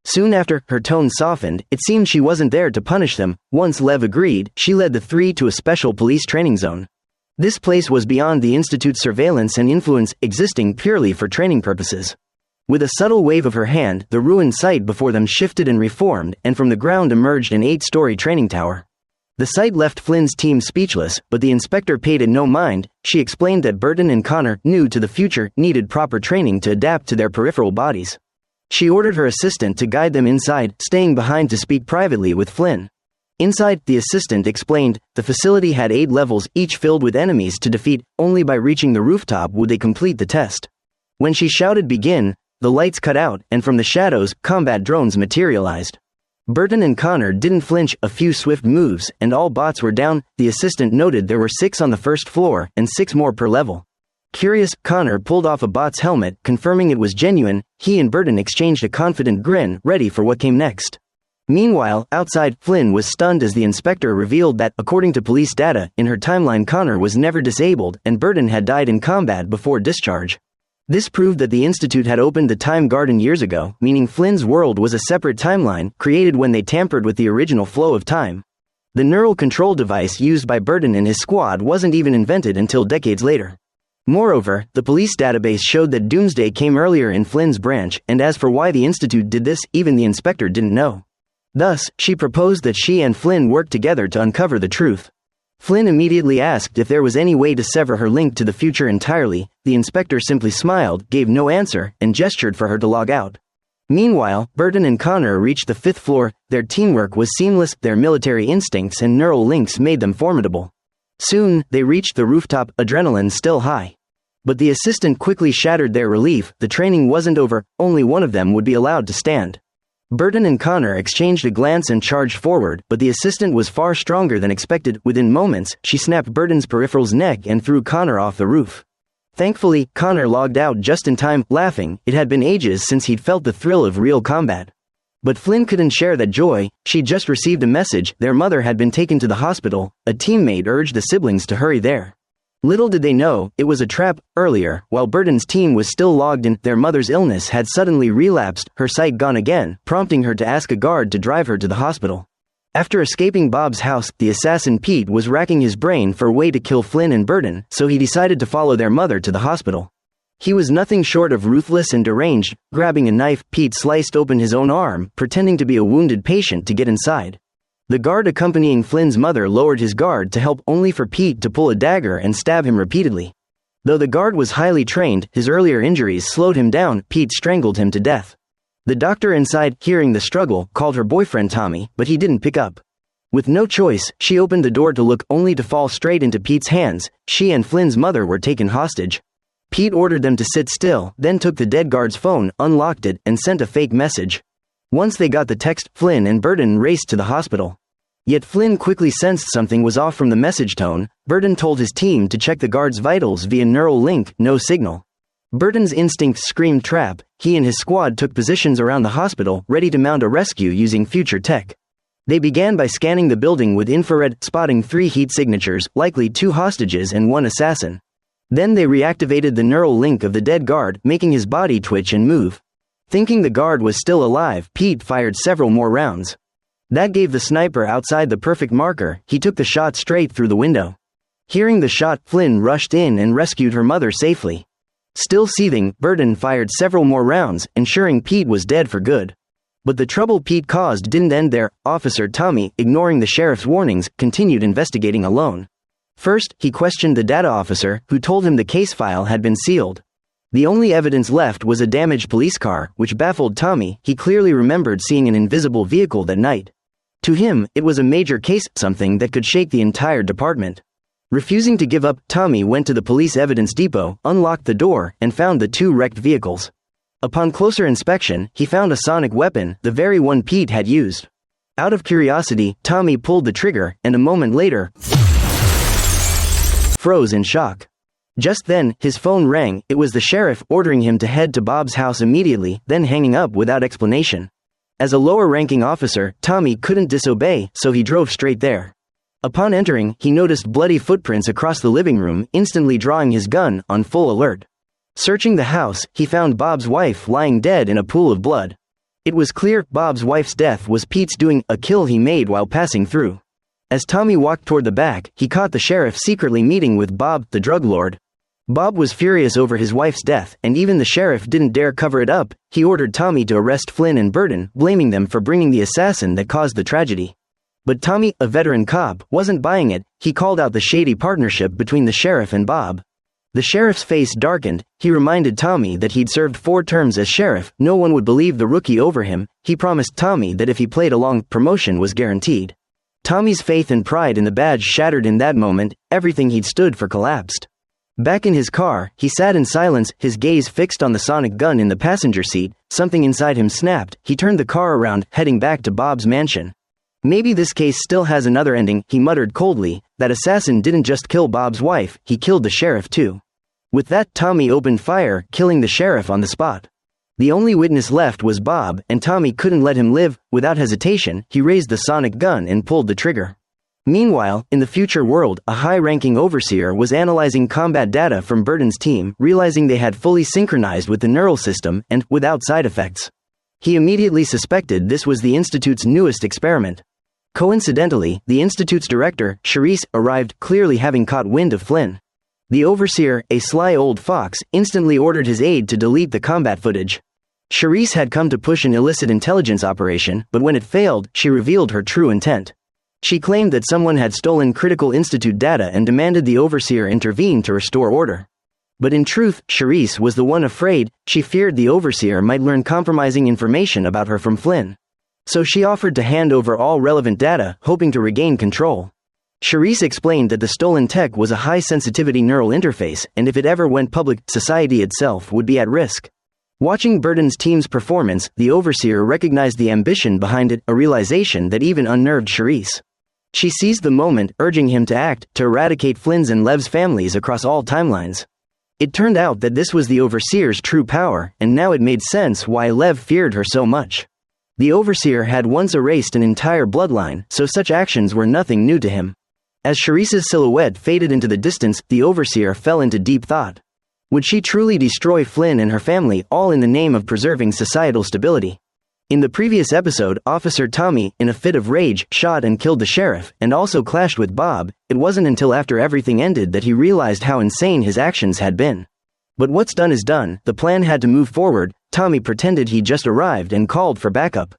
Soon after, her tone softened. It seemed she wasn't there to punish them. Once Lev agreed, she led the 3 to a special police training zone. This place was beyond the Institute's surveillance and influence, existing purely for training purposes. With a subtle wave of her hand, the ruined site before them shifted and reformed, and from the ground emerged an 8-story training tower. The sight left Flynne's team speechless, but the inspector paid it no mind. She explained that Burton and Connor, new to the future, needed proper training to adapt to their peripheral bodies. She ordered her assistant to guide them inside, staying behind to speak privately with Flynne. Inside, the assistant explained, the facility had 8 levels, each filled with enemies to defeat. Only by reaching the rooftop would they complete the test. When she shouted begin, the lights cut out, and from the shadows, combat drones materialized. Burton and Connor didn't flinch. A few swift moves, and all bots were down. The assistant noted there were 6 on the first floor, and 6 more per level. Curious, Connor pulled off a bot's helmet, confirming it was genuine. He and Burton exchanged a confident grin, ready for what came next. Meanwhile, outside, Flynne was stunned as the inspector revealed that, according to police data, in her timeline Connor was never disabled, and Burton had died in combat before discharge. This proved that the Institute had opened the Time Garden years ago, meaning Flynne's world was a separate timeline, created when they tampered with the original flow of time. The neural control device used by Burton and his squad wasn't even invented until decades later. Moreover, the police database showed that Doomsday came earlier in Flynne's branch, and as for why the Institute did this, even the inspector didn't know. Thus, she proposed that she and Flynne work together to uncover the truth. Flynne immediately asked if there was any way to sever her link to the future entirely. The inspector simply smiled, gave no answer, and gestured for her to log out. Meanwhile, Burton and Connor reached the 5th floor. Their teamwork was seamless, their military instincts and neural links made them formidable. Soon, they reached the rooftop, adrenaline still high. But the assistant quickly shattered their relief. The training wasn't over, only one of them would be allowed to stand. Burton and Connor exchanged a glance and charged forward, but the assistant was far stronger than expected. Within moments, she snapped Burton's Peripheral's neck and threw Connor off the roof. Thankfully, Connor logged out just in time, laughing. It had been ages since he'd felt the thrill of real combat. But Flynne couldn't share that joy. She'd just received a message. Their mother had been taken to the hospital. A teammate urged the siblings to hurry there. Little did they know, it was a trap. Earlier, while Burton's team was still logged in, their mother's illness had suddenly relapsed, her sight gone again, prompting her to ask a guard to drive her to the hospital. After escaping Bob's house, the assassin Pete was racking his brain for a way to kill Flynne and Burton, so he decided to follow their mother to the hospital. He was nothing short of ruthless and deranged. Grabbing a knife, Pete sliced open his own arm, pretending to be a wounded patient to get inside. The guard accompanying Flynne's mother lowered his guard to help, only for Pete to pull a dagger and stab him repeatedly. Though the guard was highly trained, his earlier injuries slowed him down. Pete strangled him to death. The doctor inside, hearing the struggle, called her boyfriend Tommy, but he didn't pick up. With no choice, she opened the door to look, only to fall straight into Pete's hands. She and Flynne's mother were taken hostage. Pete ordered them to sit still, then took the dead guard's phone, unlocked it, and sent a fake message. Once they got the text, Flynne and Burton raced to the hospital. Yet Flynne quickly sensed something was off from the message tone. Burton told his team to check the guard's vitals via neural link, no signal. Burton's instincts screamed trap. He and his squad took positions around the hospital, ready to mount a rescue using future tech. They began by scanning the building with infrared, spotting 3 heat signatures, likely 2 hostages and 1 assassin. Then they reactivated the neural link of the dead guard, making his body twitch and move. Thinking the guard was still alive, Pete fired several more rounds. That gave the sniper outside the perfect marker. He took the shot straight through the window. Hearing the shot, Flynne rushed in and rescued her mother safely. Still seething, Burton fired several more rounds, ensuring Pete was dead for good. But the trouble Pete caused didn't end there. Officer Tommy, ignoring the sheriff's warnings, continued investigating alone. First, he questioned the data officer, who told him the case file had been sealed. The only evidence left was a damaged police car, which baffled Tommy. He clearly remembered seeing an invisible vehicle that night. To him, it was a major case, something that could shake the entire department. Refusing to give up, Tommy went to the police evidence depot, unlocked the door, and found the 2 wrecked vehicles. Upon closer inspection, he found a sonic weapon, the very one Pete had used. Out of curiosity, Tommy pulled the trigger, and a moment later, froze in shock. Just then, his phone rang. It was the sheriff, ordering him to head to Bob's house immediately, then hanging up without explanation. As a lower-ranking officer, Tommy couldn't disobey, so he drove straight there. Upon entering, he noticed bloody footprints across the living room, instantly drawing his gun, on full alert. Searching the house, he found Bob's wife lying dead in a pool of blood. It was clear Bob's wife's death was Pete's doing, a kill he made while passing through. As Tommy walked toward the back, he caught the sheriff secretly meeting with Bob, the drug lord. Bob was furious over his wife's death, and even the sheriff didn't dare cover it up. He ordered Tommy to arrest Flynne and Burton, blaming them for bringing the assassin that caused the tragedy. But Tommy, a veteran cop, wasn't buying it. He called out the shady partnership between the sheriff and Bob. The sheriff's face darkened. He reminded Tommy that he'd served 4 terms as sheriff. No one would believe the rookie over him. He promised Tommy that if he played along, promotion was guaranteed. Tommy's faith and pride in the badge shattered in that moment. Everything he'd stood for collapsed. Back in his car, he sat in silence, his gaze fixed on the sonic gun in the passenger seat. Something inside him snapped. He turned the car around, heading back to Bob's mansion. Maybe this case still has another ending, he muttered coldly. That assassin didn't just kill Bob's wife, he killed the sheriff too. With that, Tommy opened fire, killing the sheriff on the spot. The only witness left was Bob, and Tommy couldn't let him live. Without hesitation, he raised the sonic gun and pulled the trigger. Meanwhile, in the future world, a high-ranking overseer was analyzing combat data from Burton's team, realizing they had fully synchronized with the neural system and without side effects. He immediately suspected this was the Institute's newest experiment. Coincidentally, the Institute's director, Charisse, arrived, clearly having caught wind of Flynne. The overseer, a sly old fox, instantly ordered his aide to delete the combat footage. Charisse had come to push an illicit intelligence operation, but when it failed, she revealed her true intent. She claimed that someone had stolen critical Institute data and demanded the overseer intervene to restore order. But in truth, Charisse was the one afraid. She feared the overseer might learn compromising information about her from Flynne. So she offered to hand over all relevant data, hoping to regain control. Charisse explained that the stolen tech was a high-sensitivity neural interface, and if it ever went public, society itself would be at risk. Watching Burton's team's performance, the overseer recognized the ambition behind it, a realization that even unnerved Charisse. She seized the moment, urging him to act, to eradicate Flynne's and Lev's families across all timelines. It turned out that this was the overseer's true power, and now it made sense why Lev feared her so much. The overseer had once erased an entire bloodline, so such actions were nothing new to him. As Charisse's silhouette faded into the distance, the overseer fell into deep thought. Would she truly destroy Flynne and her family, all in the name of preserving societal stability? In the previous episode, Officer Tommy, in a fit of rage, shot and killed the sheriff, and also clashed with Bob. It wasn't until after everything ended that he realized how insane his actions had been. But what's done is done. The plan had to move forward. Tommy pretended he just arrived and called for backup.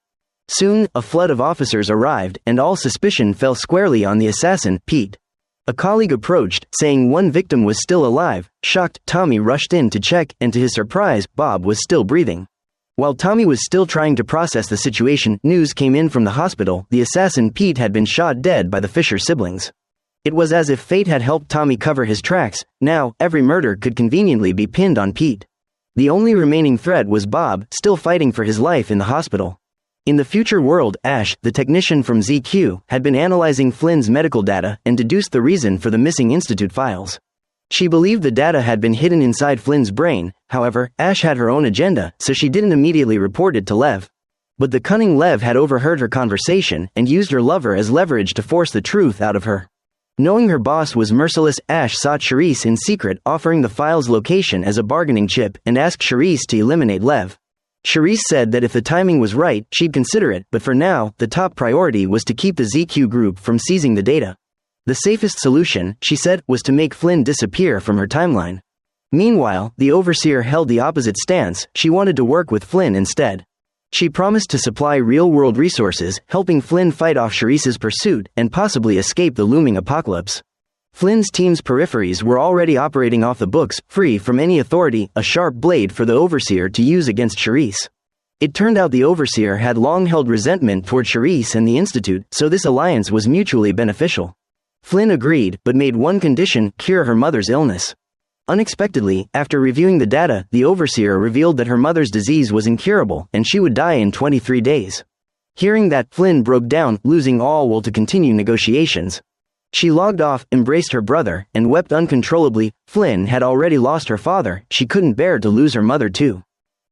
Soon, a flood of officers arrived, and all suspicion fell squarely on the assassin, Pete. A colleague approached, saying one victim was still alive. Shocked, Tommy rushed in to check, and to his surprise, Bob was still breathing. While Tommy was still trying to process the situation, news came in from the hospital. The assassin Pete had been shot dead by the Fisher siblings. It was as if fate had helped Tommy cover his tracks. Now, every murder could conveniently be pinned on Pete. The only remaining threat was Bob, still fighting for his life in the hospital. In the future world, Ash, the technician from ZQ, had been analyzing Flynne's medical data and deduced the reason for the missing Institute files. She believed the data had been hidden inside Flynne's brain. However, Ash had her own agenda, so she didn't immediately report it to Lev. But the cunning Lev had overheard her conversation and used her lover as leverage to force the truth out of her. Knowing her boss was merciless, Ash sought Charisse in secret, offering the file's location as a bargaining chip, and asked Charisse to eliminate Lev. Charisse said that if the timing was right, she'd consider it, but for now, the top priority was to keep the ZQ group from seizing the data. The safest solution, she said, was to make Flynne disappear from her timeline. Meanwhile, the overseer held the opposite stance. She wanted to work with Flynne instead. She promised to supply real-world resources, helping Flynne fight off Charisse's pursuit and possibly escape the looming apocalypse. Flynne's team's peripheries were already operating off the books, free from any authority, a sharp blade for the overseer to use against Charisse. It turned out the overseer had long held resentment toward Charisse and the Institute, so this alliance was mutually beneficial. Flynne agreed, but made one condition: cure her mother's illness. Unexpectedly, after reviewing the data, the overseer revealed that her mother's disease was incurable, and she would die in 23 days. Hearing that, Flynne broke down, losing all will to continue negotiations. She logged off, embraced her brother, and wept uncontrollably. Flynne had already lost her father. She couldn't bear to lose her mother too.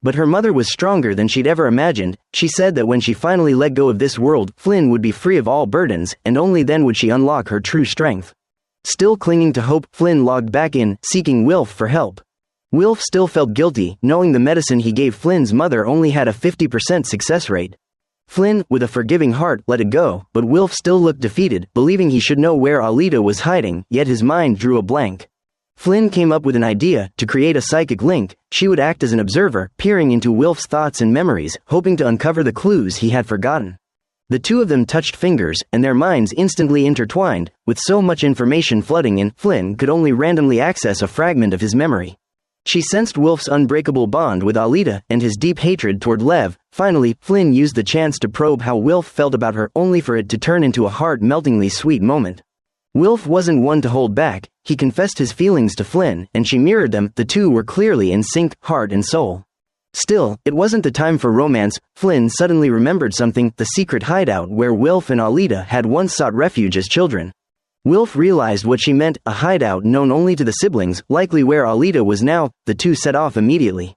But her mother was stronger than she'd ever imagined. She said that when she finally let go of this world, Flynne would be free of all burdens, and only then would she unlock her true strength. Still clinging to hope, Flynne logged back in, seeking Wilf for help. Wilf still felt guilty, knowing the medicine he gave Flynne's mother only had a 50% success rate. Flynne, with a forgiving heart, let it go, but Wilf still looked defeated, believing he should know where Alita was hiding, yet his mind drew a blank. Flynne came up with an idea: to create a psychic link. She would act as an observer, peering into Wilf's thoughts and memories, hoping to uncover the clues he had forgotten. The two of them touched fingers, and their minds instantly intertwined. With so much information flooding in, Flynne could only randomly access a fragment of his memory. She sensed Wilf's unbreakable bond with Alita and his deep hatred toward Lev. Finally, Flynne used the chance to probe how Wilf felt about her, only for it to turn into a heart-meltingly sweet moment. Wilf wasn't one to hold back. He confessed his feelings to Flynne, and she mirrored them. The two were clearly in sync, heart and soul. Still, it wasn't the time for romance. Flynne suddenly remembered something: the secret hideout where Wilf and Alita had once sought refuge as children. Wilf realized what she meant: a hideout known only to the siblings, likely where Alita was now. The two set off immediately.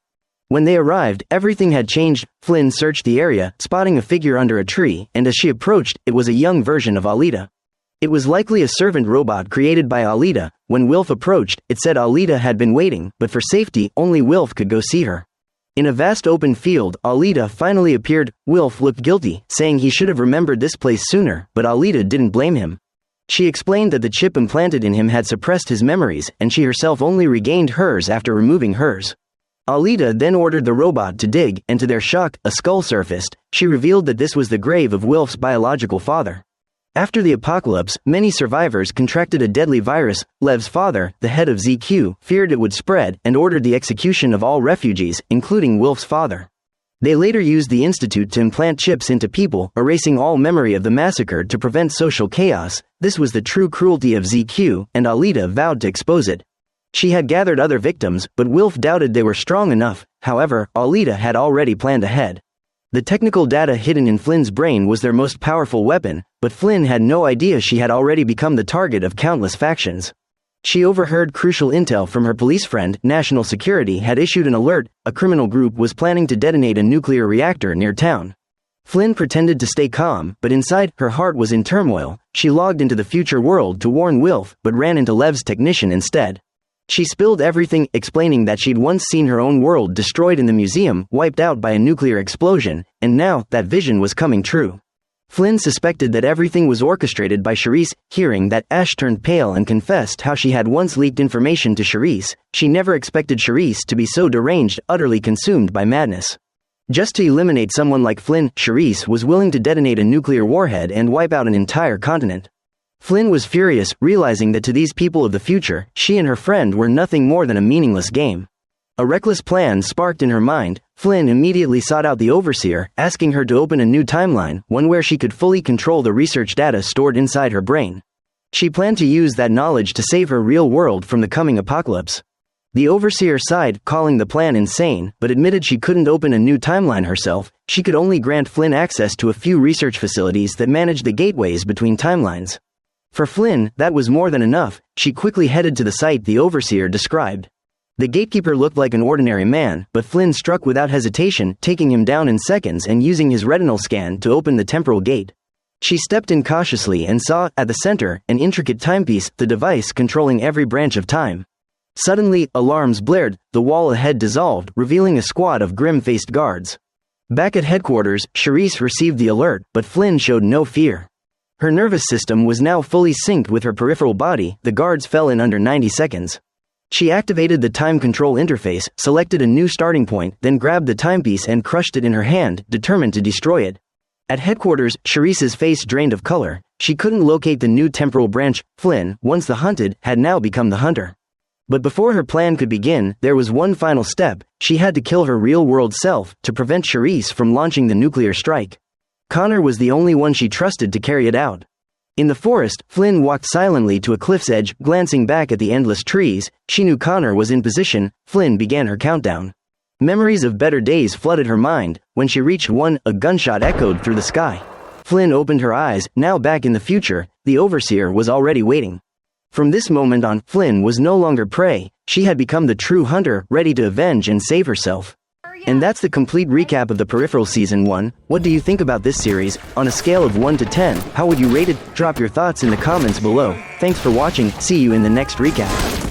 When they arrived, everything had changed. Flynne searched the area, spotting a figure under a tree, and as she approached, it was a young version of Alita. It was likely a servant robot created by Alita. When Wilf approached, it said Alita had been waiting, but for safety, only Wilf could go see her. In a vast open field, Alita finally appeared. Wilf looked guilty, saying he should have remembered this place sooner, but Alita didn't blame him. She explained that the chip implanted in him had suppressed his memories, and she herself only regained hers after removing hers. Alita then ordered the robot to dig, and to their shock, a skull surfaced. She revealed that this was the grave of Wilf's biological father. After the apocalypse, many survivors contracted a deadly virus. Lev's father, the head of ZQ, feared it would spread, and ordered the execution of all refugees, including Wilf's father. They later used the Institute to implant chips into people, erasing all memory of the massacre to prevent social chaos. This was the true cruelty of ZQ, and Alita vowed to expose it. She had gathered other victims, but Wilf doubted they were strong enough. However, Alita had already planned ahead. The technical data hidden in Flynne's brain was their most powerful weapon, but Flynne had no idea she had already become the target of countless factions. She overheard crucial intel from her police friend. National Security had issued an alert: a criminal group was planning to detonate a nuclear reactor near town. Flynne pretended to stay calm, but inside, her heart was in turmoil. She logged into the future world to warn Wilf, but ran into Lev's technician instead. She spilled everything, explaining that she'd once seen her own world destroyed in the museum, wiped out by a nuclear explosion, and now, that vision was coming true. Flynne suspected that everything was orchestrated by Charisse. Hearing that, Ash turned pale and confessed how she had once leaked information to Charisse. She never expected Charisse to be so deranged, utterly consumed by madness. Just to eliminate someone like Flynne, Charisse was willing to detonate a nuclear warhead and wipe out an entire continent. Flynne was furious, realizing that to these people of the future, she and her friend were nothing more than a meaningless game. A reckless plan sparked in her mind. Flynne immediately sought out the Overseer, asking her to open a new timeline, one where she could fully control the research data stored inside her brain. She planned to use that knowledge to save her real world from the coming apocalypse. The Overseer sighed, calling the plan insane, but admitted she couldn't open a new timeline herself. She could only grant Flynne access to a few research facilities that managed the gateways between timelines. For Flynne, that was more than enough. She quickly headed to the site the Overseer described. The gatekeeper looked like an ordinary man, but Flynne struck without hesitation, taking him down in seconds and using his retinal scan to open the temporal gate. She stepped in cautiously and saw, at the center, an intricate timepiece, the device controlling every branch of time. Suddenly, alarms blared. The wall ahead dissolved, revealing a squad of grim-faced guards. Back at headquarters, Charisse received the alert, but Flynne showed no fear. Her nervous system was now fully synced with her peripheral body. The guards fell in under 90 seconds. She activated the time control interface, selected a new starting point, then grabbed the timepiece and crushed it in her hand, determined to destroy it. At headquarters, Charisse's face drained of color. She couldn't locate the new temporal branch. Flynne, once the hunted, had now become the hunter. But before her plan could begin, there was one final step. She had to kill her real-world self to prevent Charisse from launching the nuclear strike. Connor was the only one she trusted to carry it out. In the forest, Flynne walked silently to a cliff's edge, glancing back at the endless trees. She knew Connor was in position. Flynne began her countdown. Memories of better days flooded her mind. When she reached 1, a gunshot echoed through the sky. Flynne opened her eyes. Now back in the future, the Overseer was already waiting. From this moment on, Flynne was no longer prey. She had become the true hunter, ready to avenge and save herself. And that's the complete recap of the Peripheral Season 1. What do you think about this series? On a scale of 1 to 10, how would you rate it? Drop your thoughts in the comments below. Thanks for watching, see you in the next recap.